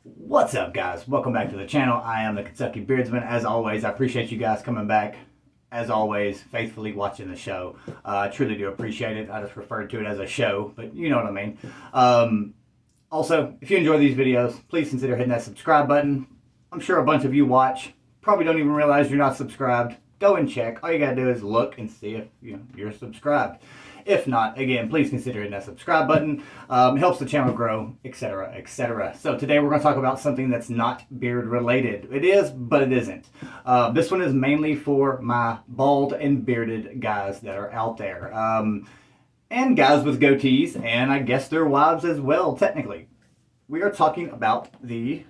What's up, guys? Welcome back to the channel. I am the Kentucky Beardsman. As always, I appreciate you guys coming back. As always, faithfully watching the show. I truly do appreciate it. I just referred to it as a show, but you know what I mean. Also, if you enjoy these videos, please consider hitting that subscribe button. I'm sure a bunch of you watch. Probably don't even realize you're not subscribed. Go and check. All you gotta do is look and see if you're subscribed. If not, again, please consider hitting that subscribe button. It helps the channel grow, etc., etc. So today we're going to talk about something that's not beard related. It is, but it isn't. This one is mainly for my bald and bearded guys that are out there. And guys with goatees, and I guess their wives as well, technically. We are talking about the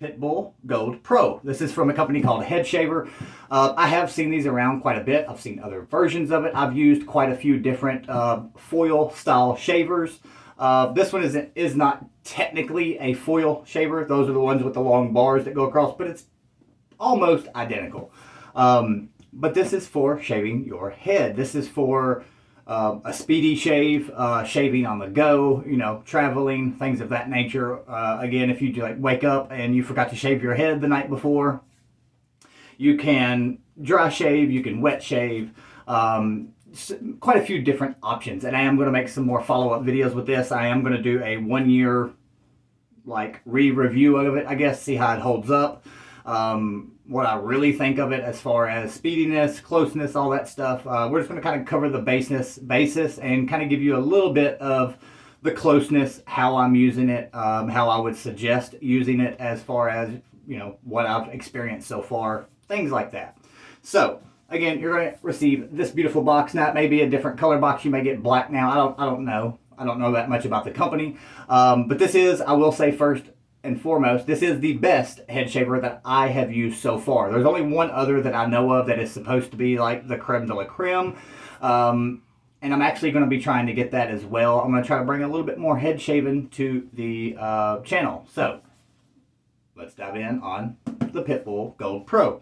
Pitbull Gold Pro. This is from a company called Head Shaver. I have seen these around quite a bit. I've seen other versions of it. I've used quite a few different foil style shavers. This one is not technically a foil shaver. Those are the ones with the long bars that go across, but it's almost identical. But this is for shaving your head. This is for a speedy shave, shaving on the go, traveling, things of that nature. Again, if you like wake up and you forgot to shave your head the night before, you can dry shave, you can wet shave, quite a few different options. And I am going to make some more follow-up videos with this. I am going to do a 1 year re-review of it, I guess, see how it holds up. What I really think of it as far as speediness, closeness, all that stuff. We're just going to kind of cover the basis and kind of give you a little bit of the closeness, how I'm using it, how I would suggest using it as far as, what I've experienced so far, things like that. So, again, you're going to receive this beautiful box. Now, it may be a different color box. You may get black now. I don't know. I don't know that much about the company. But this is, I will say first and foremost, this is the best head shaver that I have used so far. There's only one other that I know of that is supposed to be like the creme de la creme. And I'm actually going to be trying to get that as well. I'm going to try to bring a little bit more head shaving to the channel. So, let's dive in on the Pitbull Gold Pro.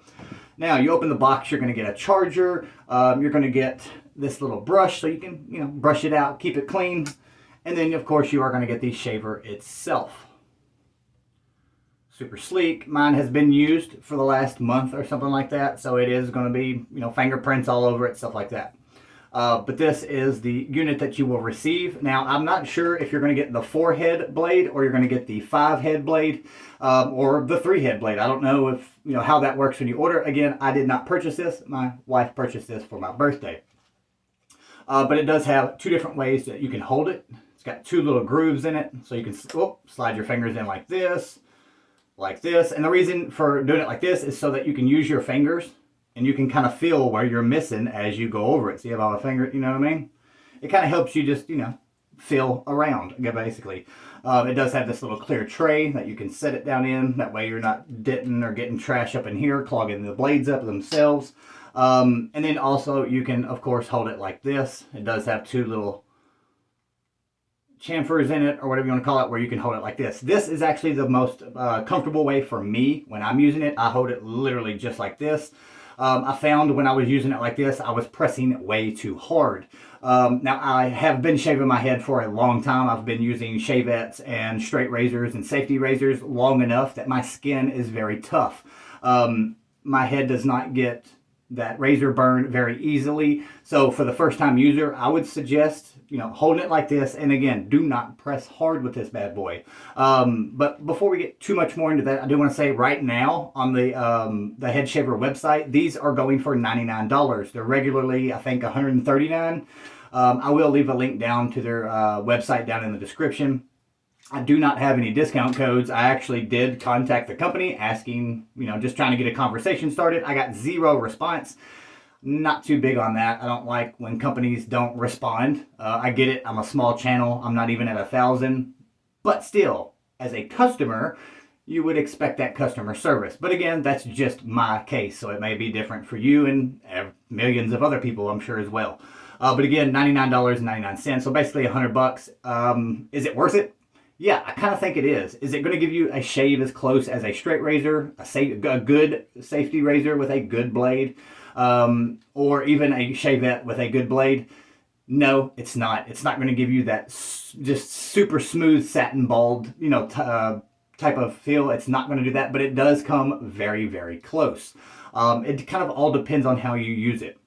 Now, you open the box, you're going to get a charger. You're going to get this little brush so you can, brush it out, keep it clean. And then, of course, you are going to get the shaver itself. Super sleek. Mine has been used for the last month or something like that, so it is going to be, fingerprints all over it, stuff like that. But this is the unit that you will receive. Now, I'm not sure if you're going to get the 4-head blade or you're going to get the 5-head blade or the 3-head blade. I don't know if, how that works when you order. Again, I did not purchase this. My wife purchased this for my birthday. But it does have 2 different ways that you can hold it. It's got 2 little grooves in it, so you can slide your fingers in like this. And the reason for doing it like this is so that you can use your fingers and you can kind of feel where you're missing as you go over it. So you have all the fingers, you know what I mean? It kind of helps you just, feel around, basically. It does have this little clear tray that you can set it down in. That way you're not denting or getting trash up in here, clogging the blades up themselves. And then also you can, of course, hold it like this. It does have 2 little chamfers in it, or whatever you want to call it, where you can hold it like this. This is actually the most comfortable way for me when I'm using it. I hold it literally just like this. I found when I was using it like this, I was pressing way too hard. Now, I have been shaving my head for a long time. I've been using shavettes and straight razors and safety razors long enough that my skin is very tough. My head does not get that razor burn very easily. So for the first time user, I would suggest, holding it like this. And again, do not press hard with this bad boy. But before we get too much more into that, I do want to say right now on the Head Shaver website, these are going for $99. They're regularly, I think, $139. I will leave a link down to their website down in the description. I do not have any discount codes. I actually did contact the company asking, just trying to get a conversation started. I got 0 response. Not too big on that. I don't like when companies don't respond. I get it. I'm a small channel. I'm not even at 1,000. But still, as a customer, you would expect that customer service. But again, that's just my case. So it may be different for you and millions of other people, I'm sure, as well. But again, $99.99. So basically $100. Is it worth it? Yeah, I kind of think it is. Is it going to give you a shave as close as a straight razor, a good safety razor with a good blade, or even a shavette with a good blade? No, it's not. It's not going to give you that just super smooth satin bald, type of feel. It's not going to do that, but it does come very, very close. It kind of all depends on how you use it.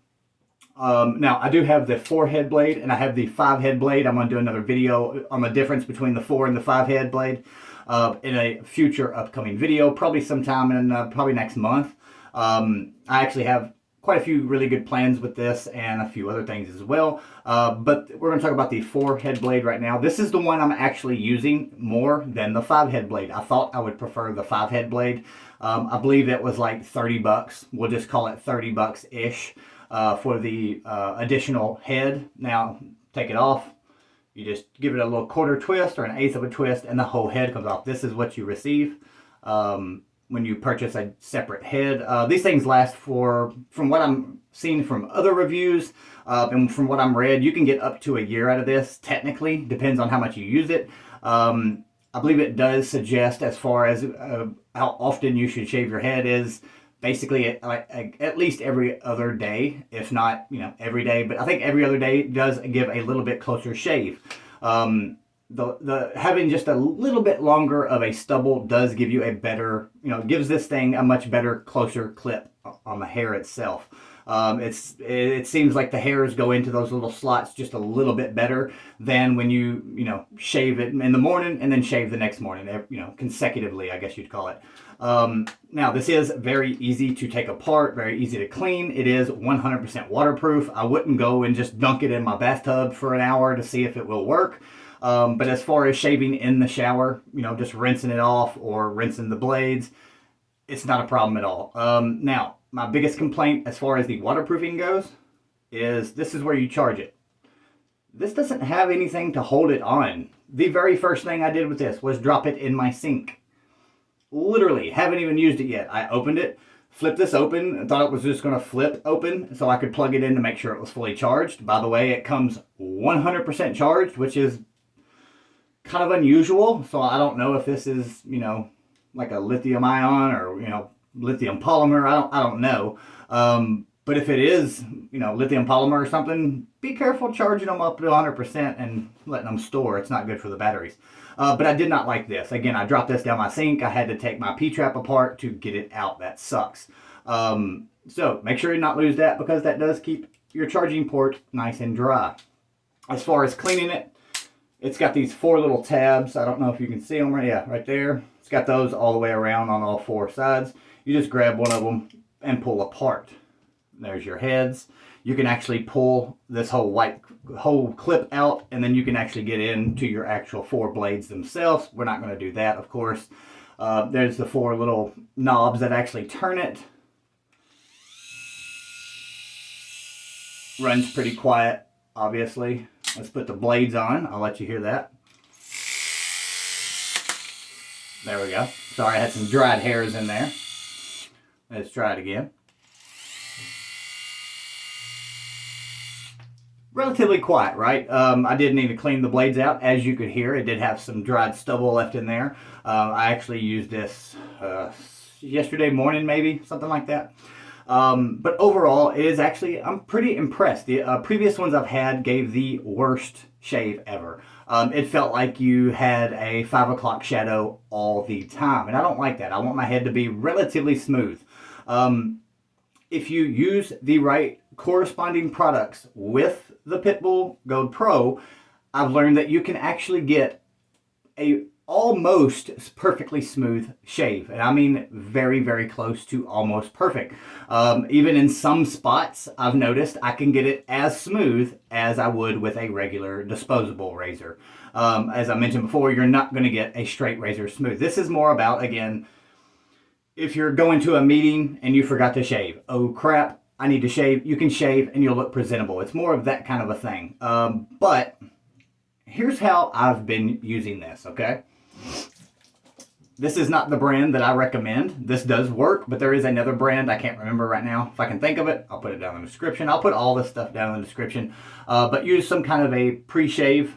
Now, I do have the 4-head blade and I have the 5-head blade. I'm going to do another video on the difference between the 4 and the 5-head blade in a future upcoming video, probably sometime in probably next month. I actually have quite a few really good plans with this and a few other things as well. But we're going to talk about the 4-head blade right now. This is the one I'm actually using more than the 5-head blade. I thought I would prefer the 5-head blade. I believe it was like 30 bucks. We'll just call it 30 bucks-ish for the additional head. Now, take it off. You just give it a little quarter twist or an eighth of a twist and the whole head comes off. This is what you receive when you purchase a separate head. These things last for, from what I'm seeing from other reviews and from what I'm read, you can get up to a year out of this, technically. Depends on how much you use it. I believe it does suggest, as far as how often you should shave your head, is basically at least every other day, if not every day. But I think every other day does give a little bit closer shave. The having just a little bit longer of a stubble does give you a better, gives this thing a much better, closer clip on the hair itself. It seems like the hairs go into those little slots just a little bit better than when you shave it in the morning and then shave the next morning, consecutively, I guess you'd call it. Now, this is very easy to take apart, very easy to clean. It is 100% waterproof. I wouldn't go and just dunk it in my bathtub for an hour to see if it will work. But as far as shaving in the shower, just rinsing it off or rinsing the blades, it's not a problem at all. Now, my biggest complaint as far as the waterproofing goes is this is where you charge it. This doesn't have anything to hold it on. The very first thing I did with this was drop it in my sink. Literally, haven't even used it yet. I opened it, flipped this open, and thought it was just going to flip open so I could plug it in to make sure it was fully charged. By the way, it comes 100% charged, which is kind of unusual. So I don't know if this is, like a lithium ion or, lithium polymer. I don't know. But if it is, lithium polymer or something, be careful charging them up to 100% and letting them store. It's not good for the batteries. But I did not like this. Again, I dropped this down my sink. I had to take my P-trap apart to get it out. That sucks. So make sure you not lose that, because that does keep your charging port nice and dry. As far as cleaning it, it's got these 4 little tabs. I don't know if you can see them right there. It's got those all the way around on all 4 sides. You just grab one of them and pull apart. There's your heads. You can actually pull this whole clip out, and then you can actually get into your actual 4 blades themselves. We're not going to do that, of course. There's the 4 little knobs that actually turn it. Runs pretty quiet, obviously. Let's put the blades on. I'll let you hear that. There we go. Sorry, I had some dried hairs in there. Let's try it again. Relatively quiet, right? I did need to clean the blades out. As you could hear, it did have some dried stubble left in there. I actually used this yesterday morning, maybe, something like that. But overall, it is actually, I'm pretty impressed. The previous ones I've had gave the worst shave ever. It felt like you had a 5 o'clock shadow all the time, and I don't like that. I want my head to be relatively smooth. If you use the right corresponding products with the Pitbull Gold Pro, I've learned that you can actually get a almost perfectly smooth shave, and I mean very, very close to almost perfect. Even in some spots, I've noticed I can get it as smooth as I would with a regular disposable razor. As I mentioned before, you're not going to get a straight razor smooth. This is more about, again, if you're going to a meeting and you forgot to shave, oh crap, I need to shave, you can shave and you'll look presentable. It's more of that kind of a thing. But here's how I've been using this, okay? This is not the brand that I recommend. This does work, but there is another brand. I can't remember right now. If I can think of it, I'll put it down in the description. I'll put all this stuff down in the description. But use some kind of a pre-shave,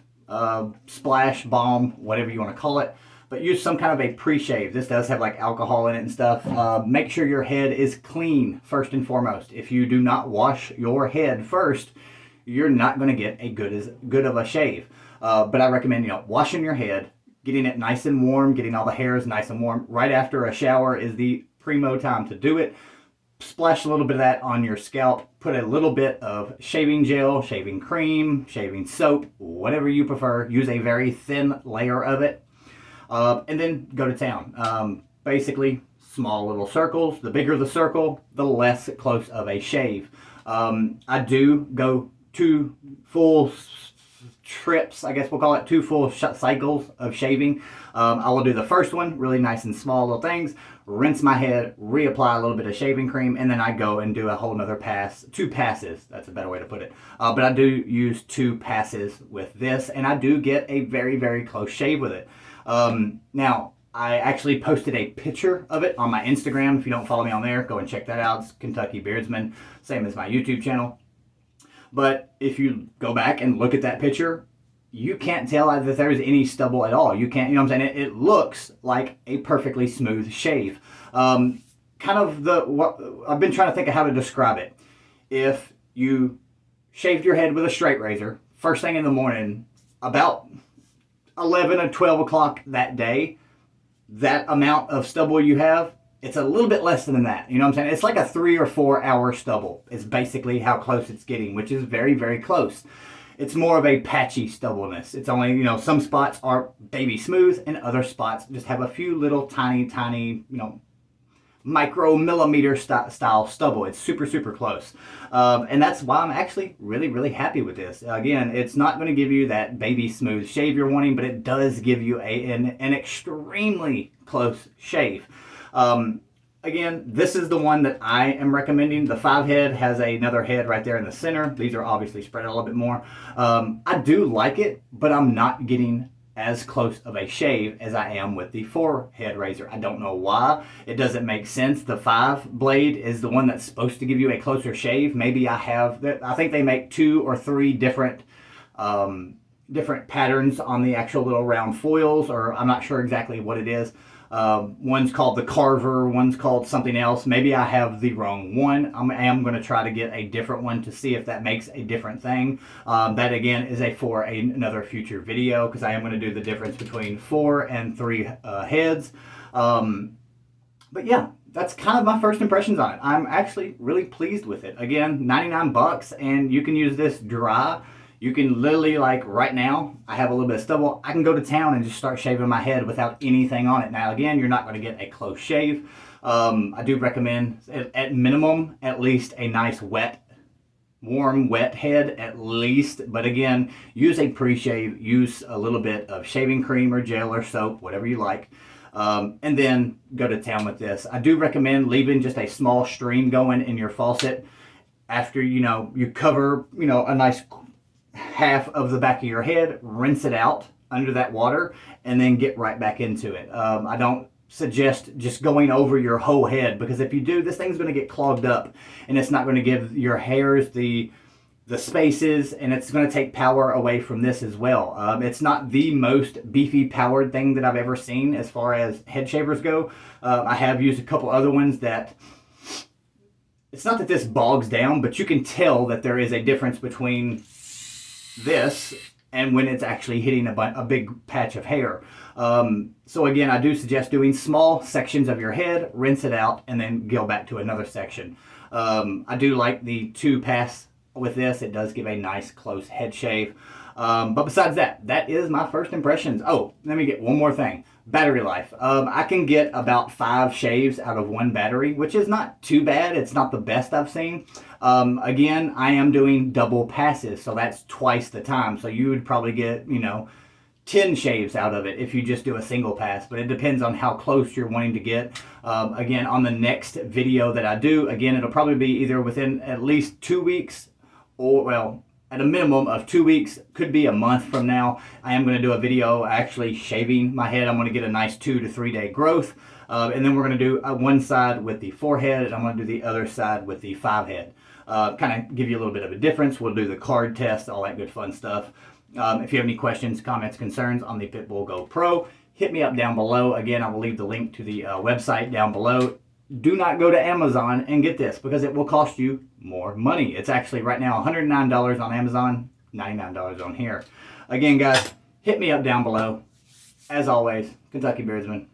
splash, balm, whatever you want to call it. But use some kind of a pre-shave. This does have like alcohol in it and stuff. Make sure your head is clean first and foremost. If you do not wash your head first, you're not going to get a good of a shave. But I recommend, washing your head, getting it nice and warm, getting all the hairs nice and warm. Right after a shower is the primo time to do it. Splash a little bit of that on your scalp. Put a little bit of shaving gel, shaving cream, shaving soap, whatever you prefer. Use a very thin layer of it. And then go to town. Basically, small little circles. The bigger the circle, the less close of a shave. I do go 2 full trips, I guess we'll call it, 2 full cycles of shaving. I will do the first one, really nice and small little things, rinse my head, reapply a little bit of shaving cream, and then I go and do a whole nother pass, 2 passes, that's a better way to put it. But I do use 2 passes with this, and I do get a very, very close shave with it. Now, I actually posted a picture of it on my Instagram. If you don't follow me on there, go and check that out. It's Kentucky Beardsman, same as my YouTube channel. But if you go back and look at that picture, you can't tell that there's any stubble at all. You can't, you know what I'm saying? It looks like a perfectly smooth shave. Kind of what I've been trying to think of how to describe it. If you shaved your head with a straight razor, first thing in the morning, about 11 or 12 o'clock that day, that amount of stubble you have, it's a little bit less than that. You know what I'm saying? It's like a 3 or 4 hour stubble is basically how close it's getting, which is very, very close. It's more of a patchy stubbleness. It's only, some spots are baby smooth and other spots just have a few little tiny, micro millimeter style stubble. It's super, super close. And that's why I'm actually really, really happy with this. Again, it's not going to give you that baby smooth shave you're wanting, but it does give you an extremely close shave. Again, this is the one that I am recommending. The 5 head has another head right there in the center. These are obviously spread out a little bit more. I do like it, but I'm not getting as close of a shave as I am with the 4 head razor. I don't know why. It doesn't make sense. The 5 blade is the one that's supposed to give you a closer shave. Maybe I think they make 2 or 3 different patterns on the actual little round foils, or I'm not sure exactly what it is. One's called the Carver, one's called something else. Maybe I have the wrong one. I am going to try to get a different one to see if that makes a different thing. That again is for another future video, because I am going to do the difference between 4 and 3 heads. But yeah, that's kind of my first impressions on it. I'm actually really pleased with it. Again, 99 bucks, and you can use this dry. You can literally, like right now, I have a little bit of stubble. I can go to town and just start shaving my head without anything on it. Now, again, you're not going to get a close shave. I do recommend, at minimum, at least a nice warm, wet head at least. But again, use a pre-shave. Use a little bit of shaving cream or gel or soap, whatever you like. And then go to town with this. I do recommend leaving just a small stream going in your faucet after, you cover, a nice half of the back of your head, rinse it out under that water, and then get right back into it. I don't suggest just going over your whole head, because if you do, this thing's going to get clogged up, and it's not going to give your hairs the spaces, and it's going to take power away from this as well. It's not the most beefy powered thing that I've ever seen as far as head shavers go. I have used a couple other ones that, it's not that this bogs down, but you can tell that there is a difference between this and when it's actually hitting a big patch of hair. So again, I do suggest doing small sections of your head, rinse it out, and then go back to another section. I do like the 2 pass with this. It does give a nice close head shave. But besides that is my first impressions. Oh, let me get one more thing. Battery life. I can get about 5 shaves out of 1 battery, which is not too bad. It's not the best I've seen. Again, I am doing double passes, so that's twice the time. So you would probably get, 10 shaves out of it if you just do a single pass, but it depends on how close you're wanting to get. Again, on the next video that I do, again, it'll probably be either within at least 2 weeks or, well, at a minimum of 2 weeks, could be a month from now. I am going to do a video actually shaving my head. I'm going to get a nice 2 to 3 day growth. And then we're going to do one side with the 4 head, and I'm going to do the other side with the 5 head. Kind of give you a little bit of a difference. We'll do the card test, all that good fun stuff. If you have any questions, comments, concerns on the Pitbull Go Pro, hit me up down below. Again, I will leave the link to the website down below. do not go to Amazon and get this because it will cost you more money. It's actually right now $109 on Amazon, $99 on here. Again, guys, hit me up down below. As always, Kentucky Beardsman.